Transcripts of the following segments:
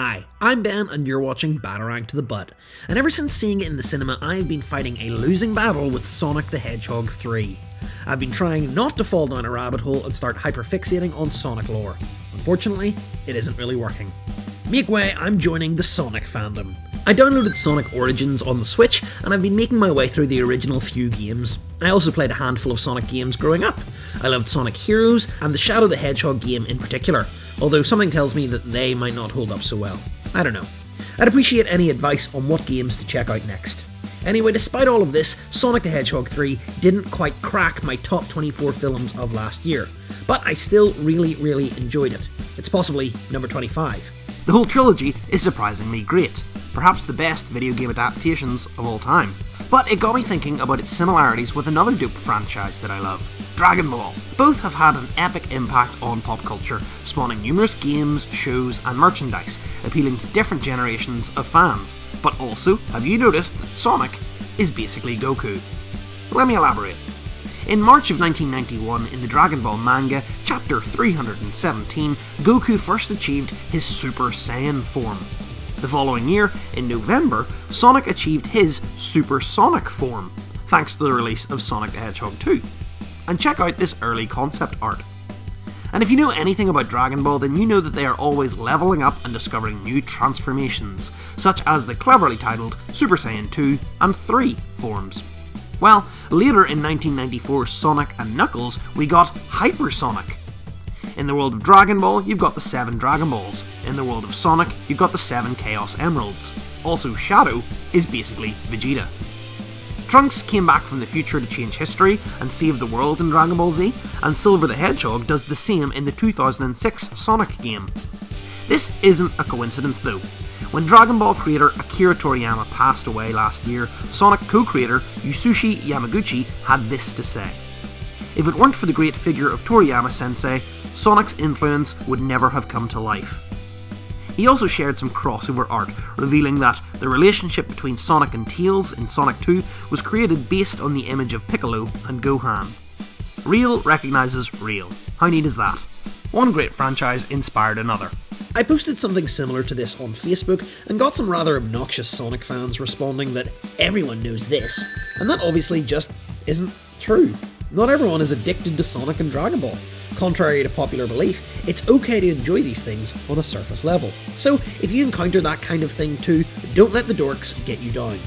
Hi, I'm Ben and you're watching Batarang to the Butt, and ever since seeing it in the cinema I have been fighting a losing battle with Sonic the Hedgehog 3. I've been trying not to fall down a rabbit hole and start hyperfixating on Sonic lore. Unfortunately, it isn't really working. Make way, I'm joining the Sonic fandom. I downloaded Sonic Origins on the Switch and I've been making my way through the original few games. I also played a handful of Sonic games growing up. I loved Sonic Heroes and the Shadow the Hedgehog game in particular, although something tells me that they might not hold up so well. I don't know. I'd appreciate any advice on what games to check out next. Anyway, despite all of this, Sonic the Hedgehog 3 didn't quite crack my top 24 films of last year, but I still really enjoyed it. It's possibly number 25. The whole trilogy is surprisingly great, perhaps the best video game adaptations of all time. But it got me thinking about its similarities with another dope franchise that I love, Dragonball. Both have had an epic impact on pop culture, spawning numerous games, shows and merchandise, appealing to different generations of fans. But also, have you noticed that Sonic is basically Goku? Let me elaborate. In March of 1991, in the Dragon Ball manga, chapter 317, Goku first achieved his Super Saiyan form. The following year, in November, Sonic achieved his Super Sonic form, thanks to the release of Sonic the Hedgehog 2. And check out this early concept art. And if you know anything about Dragon Ball, then you know that they are always leveling up and discovering new transformations, such as the cleverly titled Super Saiyan 2 and 3 forms. Well, later in 1994 Sonic and Knuckles, we got Hypersonic. In the world of Dragon Ball, you've got the 7 Dragon Balls. In the world of Sonic, you've got the 7 Chaos Emeralds. Also, Shadow is basically Vegeta. Trunks came back from the future to change history and save the world in Dragon Ball Z, and Silver the Hedgehog does the same in the 2006 Sonic game. This isn't a coincidence though. When Dragon Ball creator Akira Toriyama passed away last year, Sonic co-creator Yusushi Yamaguchi had this to say: "If it weren't for the great figure of Toriyama sensei, Sonic's influence would never have come to life." He also shared some crossover art, revealing that the relationship between Sonic and Tails in Sonic 2 was created based on the image of Piccolo and Gohan. Real recognises real. How neat is that? One great franchise inspired another. I posted something similar to this on Facebook and got some rather obnoxious Sonic fans responding that everyone knows this, and that obviously just isn't true. Not everyone is addicted to Sonic and Dragon Ball. Contrary to popular belief, it's okay to enjoy these things on a surface level. So if you encounter that kind of thing too, don't let the dorks get you down.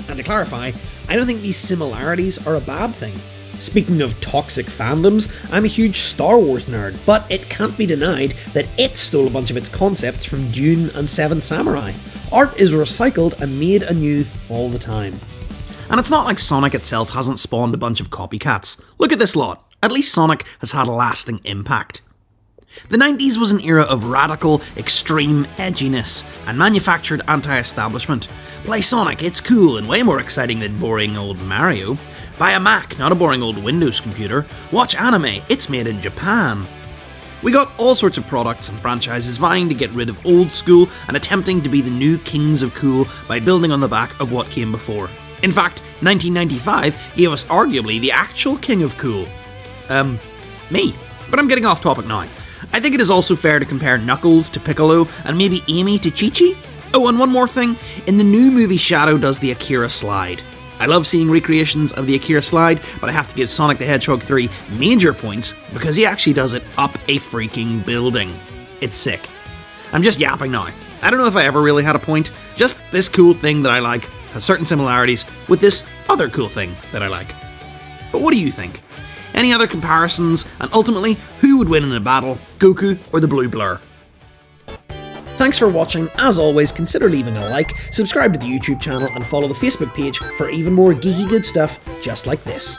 And to clarify, I don't think these similarities are a bad thing. Speaking of toxic fandoms, I'm a huge Star Wars nerd, but it can't be denied that it stole a bunch of its concepts from Dune and Seven Samurai. Art is recycled and made anew all the time. And it's not like Sonic itself hasn't spawned a bunch of copycats. Look at this lot. At least Sonic has had a lasting impact. The 90s was an era of radical, extreme edginess and manufactured anti-establishment. Play Sonic, it's cool and way more exciting than boring old Mario. Buy a Mac, not a boring old Windows computer. Watch anime, it's made in Japan. We got all sorts of products and franchises vying to get rid of old school and attempting to be the new kings of cool by building on the back of what came before. In fact, 1995 gave us arguably the actual king of cool. Me. But I'm getting off topic now. I think it is also fair to compare Knuckles to Piccolo and maybe Amy to Chi-Chi. Oh, and one more thing. In the new movie, Shadow does the Akira slide. I love seeing recreations of the Akira slide, but I have to give Sonic the Hedgehog 3 major points because he actually does it up a freaking building. It's sick. I'm just yapping now. I don't know if I ever really had a point. Just this cool thing that I like has certain similarities with this other cool thing that I like. But what do you think? Any other comparisons? And ultimately, who would win in a battle, Goku or the Blue Blur? Thanks for watching. As always, consider leaving a like, subscribe to the YouTube channel and follow the Facebook page for even more geeky good stuff just like this.